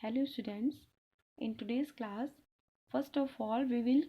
Hello students, in today's class, first of all we will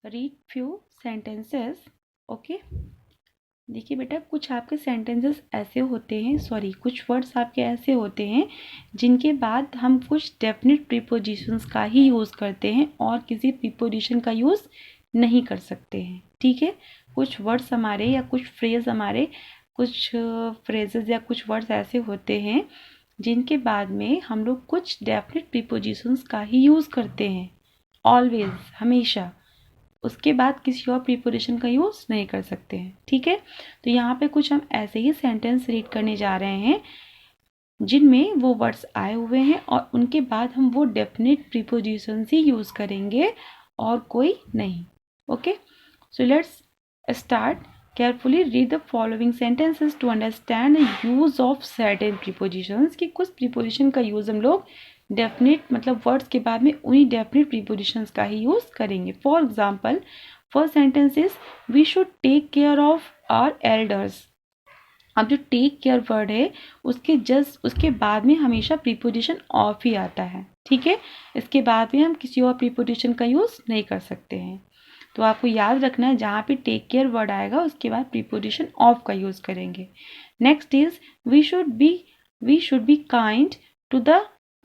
read few sentences. Okay? देखिए बेटा, कुछ आपके sentences ऐसे होते हैं, कुछ वर्ड्स आपके ऐसे होते हैं जिनके बाद हम कुछ डेफिनेट प्रीपोजिशंस का ही यूज़ करते हैं और किसी प्रीपोजिशन का यूज़ नहीं कर सकते हैं. ठीक है, कुछ वर्ड्स हमारे या कुछ फ्रेज हमारे कुछ फ्रेजेस या कुछ वर्ड्स ऐसे होते हैं जिनके बाद में हम लोग कुछ डेफिनेट प्रीपोजिशंस का ही यूज़ करते हैं. ऑलवेज, हमेशा. उसके बाद किसी और प्रीपोजिशन का यूज़ नहीं कर सकते हैं. ठीक है, तो यहाँ पे कुछ हम ऐसे ही सेंटेंस रीड करने जा रहे हैं जिनमें वो वर्ड्स आए हुए हैं और उनके बाद हम वो डेफिनेट प्रीपोजिशंस ही यूज़ करेंगे और कोई नहीं. Okay, so let's start. Carefully read the following sentences to understand the use of certain prepositions. कि कुछ preposition का use हम लोग definite मतलब words के बाद में उन्हीं definite prepositions का ही use करेंगे. For example, first sentence is we should take care of our elders. अब जो टेक केयर वर्ड है उसके बाद में हमेशा प्रीपोजिशन ऑफ ही आता है. ठीक है, इसके बाद में हम किसी और प्रीपोजिशन का यूज़ नहीं कर सकते हैं. तो आपको याद रखना है, जहाँ पे टेक केयर वर्ड आएगा उसके बाद प्रीपोजिशन ऑफ का यूज़ करेंगे. Next is we should be kind to the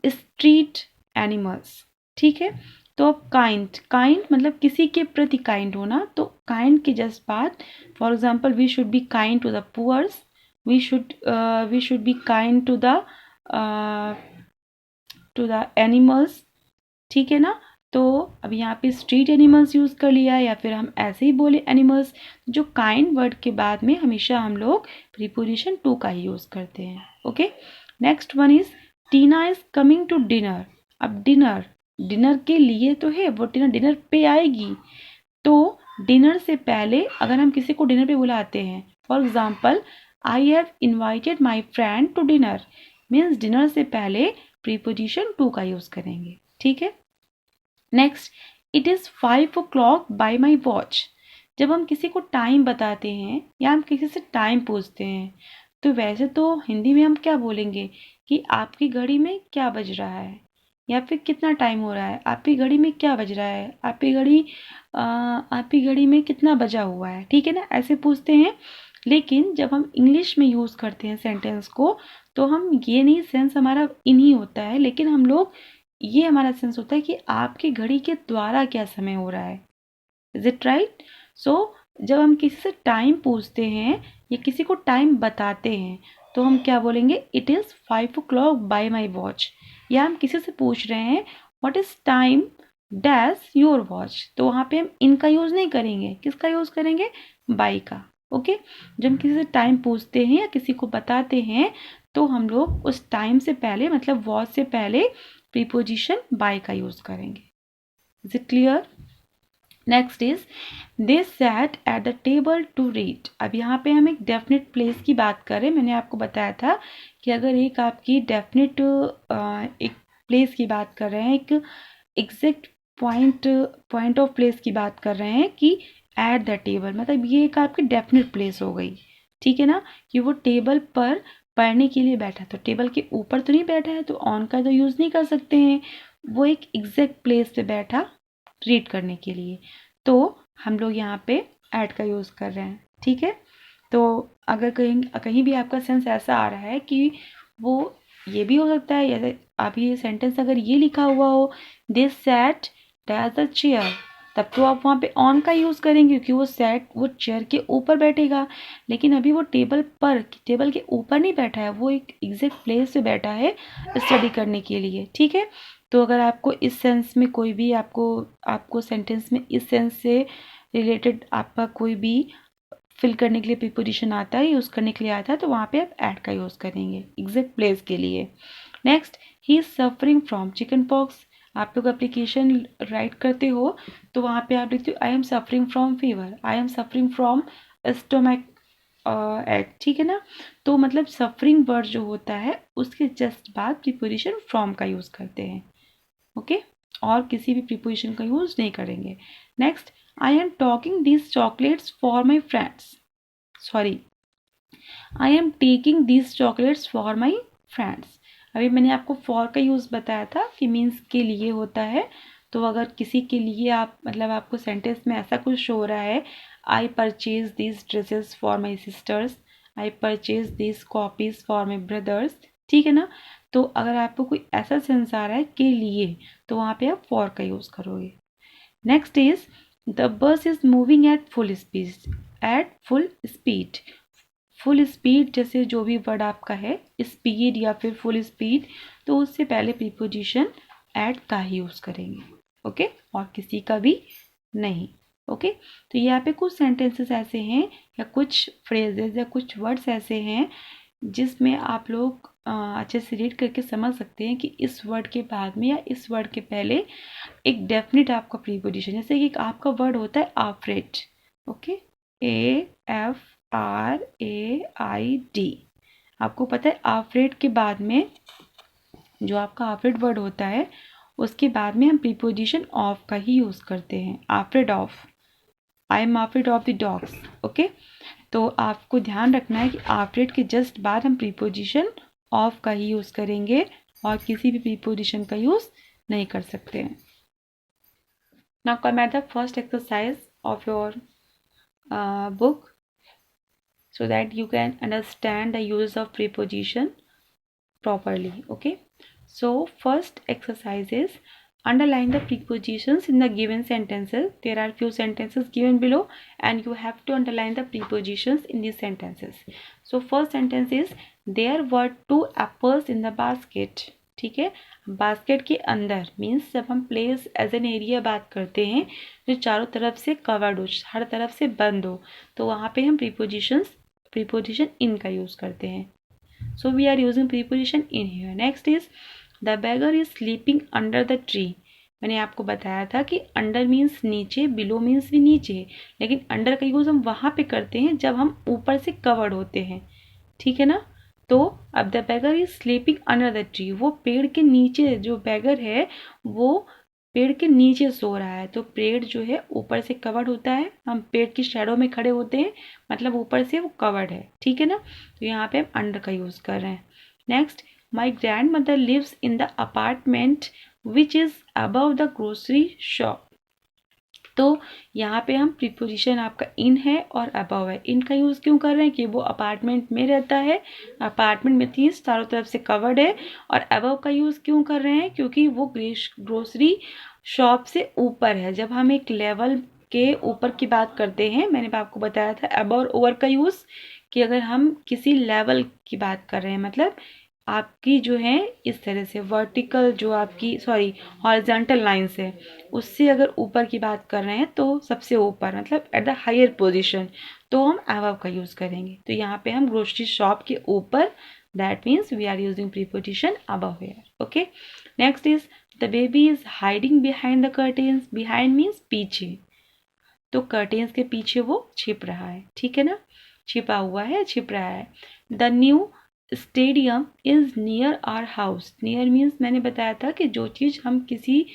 street animals. ठीक है, तो अब काइंड मतलब किसी के प्रति काइंड होना. तो काइंड के जस्ट बाद, for example, we should be kind to the poors, we should be kind to the animals. ठीक है ना. तो अब यहाँ पे स्ट्रीट एनिमल्स यूज़ कर लिया या फिर हम ऐसे ही बोले एनिमल्स. जो काइंड वर्ड के बाद में हमेशा हम लोग प्रीपोजिशन टू का ही यूज़ करते हैं. Okay, next one is Tina is coming to dinner. अब डिनर के लिए तो है, वो डिनर पे आएगी. तो डिनर से पहले अगर हम किसी को डिनर पे बुलाते हैं, for example, I have invited my friend to dinner, means dinner से पहले प्रीपोजिशन टू का यूज़ करेंगे. ठीक है, next, it is 5 o'clock by my watch. जब हम किसी को टाइम बताते हैं या हम किसी से टाइम पूछते हैं तो वैसे तो हिंदी में हम क्या बोलेंगे कि आपकी घड़ी में क्या बज रहा है, या फिर कितना टाइम हो रहा है, आपकी घड़ी में क्या बज रहा है, आपकी घड़ी में कितना बजा हुआ है. ठीक है ना, ऐसे पूछते हैं. लेकिन जब हम इंग्लिश में यूज़ करते हैं सेंटेंस को तो हम ये नहीं, सेंस हमारा इन ही होता है, लेकिन हम लोग ये हमारा सेंस होता है कि आपकी घड़ी के द्वारा क्या समय हो रहा है. Is it right? सो जब हम किसी से टाइम पूछते हैं या किसी को टाइम बताते हैं तो हम क्या बोलेंगे, it is 5 o'clock by my watch. या हम किसी से पूछ रहे हैं what is time dash your watch, तो वहाँ पे हम इनका यूज़ नहीं करेंगे. किसका यूज़ करेंगे? बाय का. ओके, जब हम किसी से टाइम पूछते हैं या किसी को बताते हैं तो हम लोग उस टाइम से पहले मतलब वॉच से पहले प्रीपोजिशन बाय का यूज़ करेंगे. Is it clear? Next is they sat at the table to read. अब यहाँ पे हम एक डेफिनेट प्लेस की बात करें. मैंने आपको बताया था कि अगर एक आपकी डेफिनेट एक प्लेस की बात कर रहे हैं, एक एग्जैक्ट पॉइंट ऑफ प्लेस की बात कर रहे हैं कि एट द टेबल, मतलब ये एक आपकी डेफिनेट प्लेस हो गई. ठीक है ना, कि वो टेबल पर पढ़ने के लिए बैठा. तो टेबल के ऊपर तो नहीं बैठा है तो ऑन का तो यूज़ नहीं कर सकते हैं. वो एक एग्जैक्ट प्लेस पे बैठा रीड करने के लिए, तो हम लोग यहाँ पे ऐड का यूज़ कर रहे हैं. ठीक है, तो अगर कहीं भी आपका सेंस ऐसा आ रहा है कि वो ये भी हो सकता है, जैसे आप ये सेंटेंस अगर ये लिखा हुआ हो दे सैट डैश द चेयर, तब तो आप वहाँ पे ऑन का यूज़ करेंगे क्योंकि वो चेयर के ऊपर बैठेगा. लेकिन अभी वो टेबल के ऊपर नहीं बैठा है, वो एक एग्जैक्ट प्लेस पे बैठा है स्टडी करने के लिए. ठीक है, तो अगर आपको इस सेंस में कोई भी आपको सेंटेंस में इस सेंस से रिलेटेड आपका कोई भी फिल करने के लिए प्रीपोजिशन आता है, यूज़ करने के लिए आता है, तो वहाँ पे आप ऐड का यूज़ करेंगे एग्जैक्ट प्लेस के लिए. Next, he is suffering from chicken pox. आप लोग एप्लीकेशन राइट करते हो तो वहाँ पे आप लिखते हो I am suffering from fever, I am suffering from stomach egg. ठीक है ना, तो मतलब सफरिंग वर्ड जो होता है उसके जस्ट बाद प्रीपोजिशन फ्रॉम का यूज़ करते हैं. ओके, और किसी भी प्रीपोजिशन का यूज़ नहीं करेंगे. Next, I am talking these chocolates for my friends, sorry, I am taking these chocolates for my friends. अभी मैंने आपको फॉर का यूज़ बताया था कि मीन्स के लिए होता है। तो अगर किसी के लिए आप मतलब आपको सेंटेंस में ऐसा कुछ शो हो रहा है, I purchase this dresses for my sisters, I purchase this copies for my brothers, ठीक है ना। तो अगर आपको कोई ऐसा सेंस आ रहा है के लिए, तो वहाँ पे आप फॉर का यूज़ करोगे। Next is the bus is moving at full speed, at full speed. Full speed जैसे जो भी वर्ड आपका है, स्पीड या फिर फुल स्पीड, तो उससे पहले प्रीपोजिशन एट का ही यूज़ करेंगे, ओके, और किसी का भी नहीं, ओके। तो यहाँ पे कुछ सेंटेंसेस ऐसे हैं या कुछ फ्रेजेस या कुछ वर्ड्स ऐसे हैं जिसमें आप लोग अच्छे से रीड करके समझ सकते हैं कि इस वर्ड के बाद में या इस वर्ड के पहले एक डेफिनेट आपका प्रीपोजिशन, जैसे कि आपका वर्ड होता है आफ्रेड, ओके, AFRAID। आपको पता है आफ्रेड के बाद में जो आपका आफ्रेड वर्ड होता है उसके बाद में हम प्रीपोजिशन ऑफ का ही यूज़ करते हैं, afraid of, I am afraid of the dogs, okay. तो आपको ध्यान रखना है कि आफ्रेड के जस्ट बाद हम प्रीपोजिशन ऑफ का ही यूज़ करेंगे और किसी भी प्रीपोजिशन का यूज़ नहीं कर सकते हैं। Now come at the first exercise of your book so that you can understand the use of preposition properly, okay. So first exercise is underline the prepositions in the given sentences. There are few sentences given below and you have to underline the prepositions in these sentences. So first sentence is there were 2 apples in the basket, ठीक है। Basket के अंदर means जब हम place as an area बात करते हैं जो चारों तरफ से कवर्ड हो, हर तरफ से बंद हो, तो वहाँ पे हम प्रीपोजिशन इन का यूज़ करते हैं। So we are using preposition in here. Next is the beggar is sleeping under the tree. मैंने आपको बताया था कि अंडर मीन्स नीचे, बिलो मीन्स भी नीचे, लेकिन अंडर का यूज़ हम वहाँ पे करते हैं जब हम ऊपर से कवर्ड होते हैं, ठीक है ना। तो अब the beggar is sleeping under the tree, वो पेड़ के नीचे, जो बेगर है वो पेड़ के नीचे सो रहा है। तो पेड़ जो है ऊपर से कवर्ड होता है, हम पेड़ की शैडो में खड़े होते हैं, मतलब ऊपर से वो कवर्ड है, ठीक है ना। तो यहाँ पे हम अंडर का यूज़ कर रहे हैं। Next, my grandmother lives in the apartment which is above the grocery shop. तो यहाँ पे हम प्रीपोजिशन आपका इन है और अबव है। इन का यूज़ क्यों कर रहे हैं कि वो अपार्टमेंट में रहता है, अपार्टमेंट में थी चारों तरफ से कवर्ड है। और अबव का यूज़ क्यों कर रहे हैं क्योंकि वो ग्रोसरी शॉप से ऊपर है। जब हम एक लेवल के ऊपर की बात करते हैं, मैंने आपको बताया था अबव और ओवर का यूज़, कि अगर हम किसी लेवल की बात कर रहे हैं, मतलब आपकी जो है इस तरह से वर्टिकल जो आपकी हॉरिजॉन्टल लाइंस है उससे अगर ऊपर की बात कर रहे हैं तो सबसे ऊपर मतलब एट द हायर पोजीशन, तो हम अबव का यूज़ करेंगे। तो यहाँ पे हम ग्रोसरी शॉप के ऊपर, that means we are using preposition above here, okay. Next is the baby is hiding behind the curtains. Behind means पीछे, तो कर्टेन्स के पीछे वो छिप रहा है, ठीक है ना, छिपा हुआ है, छिप रहा है। The new stadium is near our house. Near means मैंने बताया था कि जो चीज़ हम किसी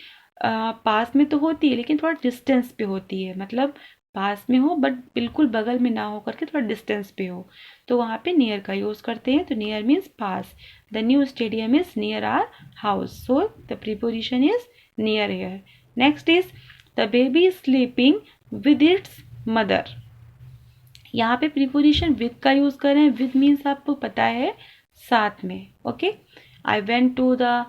पास में तो होती है लेकिन थोड़ा डिस्टेंस पे होती है, मतलब पास में हो बट बिल्कुल बगल में ना हो करके थोड़ा डिस्टेंस पे हो, तो वहाँ पे नियर का यूज़ करते हैं। तो नियर मीन्स पास। The new stadium is near our house, so the preposition is near here. Next is the baby is sleeping with its mother. यहाँ पे प्रीपोजिशन विद का यूज़ कर रहे हैं। विद मीन्स आपको पता है साथ में, okay. I went to the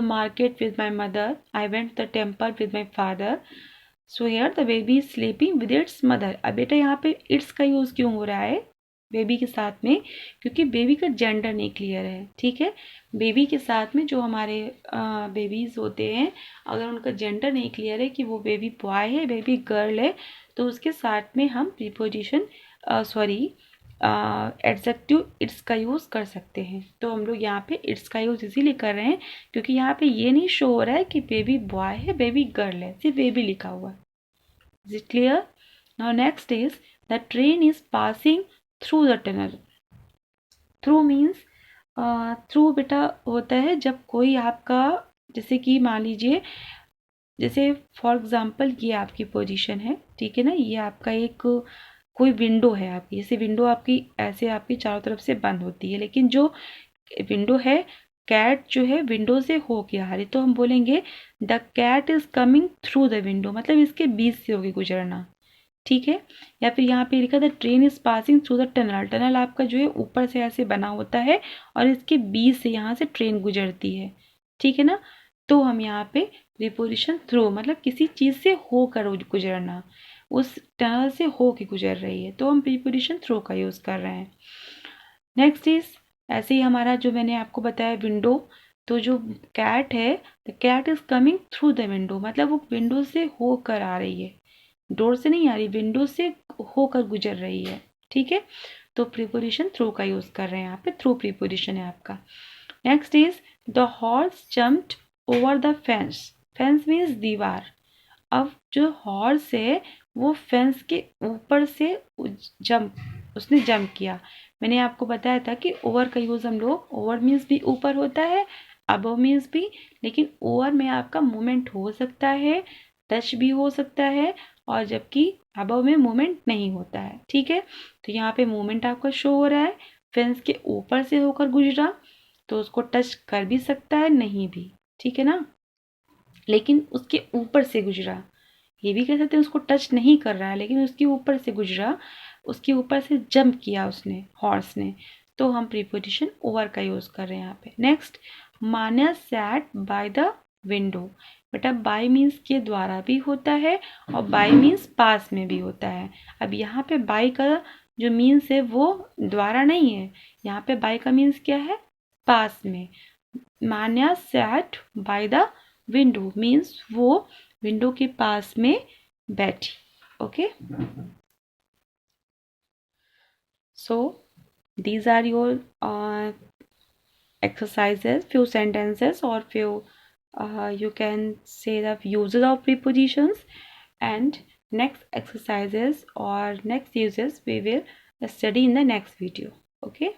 market with my mother, I went the temple with my father. So here the baby is sleeping with its mother. अब बेटा यहाँ पे इट्स का यूज़ क्यों हो रहा है बेबी के साथ में, क्योंकि बेबी का जेंडर नहीं क्लियर है, ठीक है। बेबी के साथ में जो हमारे बेबीज़ होते हैं, अगर उनका जेंडर नहीं क्लियर है कि वो बेबी बॉय है, बेबी गर्ल है, तो उसके साथ में हम प्रीपोजिशन एडजेक्टिव इट्स का यूज़ कर सकते हैं। तो हम लोग यहाँ पे इट्स का यूज़ इसीलिए कर रहे हैं क्योंकि यहाँ पे ये नहीं शो हो रहा है कि बेबी बॉय है, बेबी गर्ल है, सिर्फ बेबी लिखा हुआ है। Is it clear? Now next is the train is passing through the tunnel. Through means through बेटा होता है जब कोई आपका, जैसे कि मान लीजिए, जैसे फॉर एग्जांपल ये आपकी पोजीशन है, ठीक है ना, ये आपका एक कोई विंडो है आपकी, जैसे विंडो आपकी ऐसे आपकी चारों तरफ से बंद होती है, लेकिन जो विंडो है कैट जो है विंडो से होके आ रही, तो हम बोलेंगे the cat is coming through the window, मतलब इसके बीच से होके गुजरना, ठीक है। या फिर यहाँ पे लिखा था train is passing through the tunnel, tunnel आपका जो है ऊपर से ऐसे बना होता है और इसके बीच से यहाँ से ट्रेन गुजरती है, ठीक है ना। तो हम यहाँ पे प्रीपोजिशन थ्रू मतलब किसी चीज़ से होकर गुजरना, उस टनल से होके गुजर रही है, तो हम प्रीपोजिशन थ्रू का यूज़ कर रहे हैं। नेक्स्ट इज ऐसे ही हमारा जो मैंने आपको बताया विंडो, तो जो कैट है the cat is coming through the window, मतलब वो विंडो से होकर आ रही है, डोर से नहीं आ रही, विंडो से होकर गुजर रही है, ठीक है। तो प्रीपोजिशन थ्रू का यूज कर रहे हैं यहाँ पे, थ्रू प्रीपोजिशन है आपका। Next is the horse jumped over the fence, fence means दीवार। अब जो हॉर्स है वो फेंस के ऊपर से उसने जंप किया। मैंने आपको बताया था कि ओवर का यूज़ हम लोग, ओवर मीन्स भी ऊपर होता है, अबव मीन्स भी, लेकिन ओवर में आपका मूवमेंट हो सकता है, टच भी हो सकता है, और जबकि अबव में मूवमेंट नहीं होता है, ठीक है। तो यहाँ पे मूवमेंट आपका शो हो रहा है, फेंस के ऊपर से होकर गुजरा, तो उसको टच कर भी सकता है, नहीं भी, ठीक है ना, लेकिन उसके ऊपर से गुजरा, ये भी कह सकते हैं उसको टच नहीं कर रहा है लेकिन उसके ऊपर से गुजरा, उसके ऊपर से जंप किया उसने, हॉर्स ने, तो हम प्रीपोजिशन ओवर का यूज कर रहे हैं यहाँ पे। Next, Manya sat by the window, बेटा बाय मीन्स के द्वारा भी होता है और बाय मीन्स पास में भी होता है। अब यहाँ पे बाय का जो मीन्स है वो द्वारा नहीं है, यहाँ पे बाय का मीन्स क्या है, पास में। Manya sat by the window means वो विंडो के पास में बैठी, okay. So these are your exercises, few sentences or few you can say the uses of prepositions, and next exercises or next uses we will study in the next video, okay.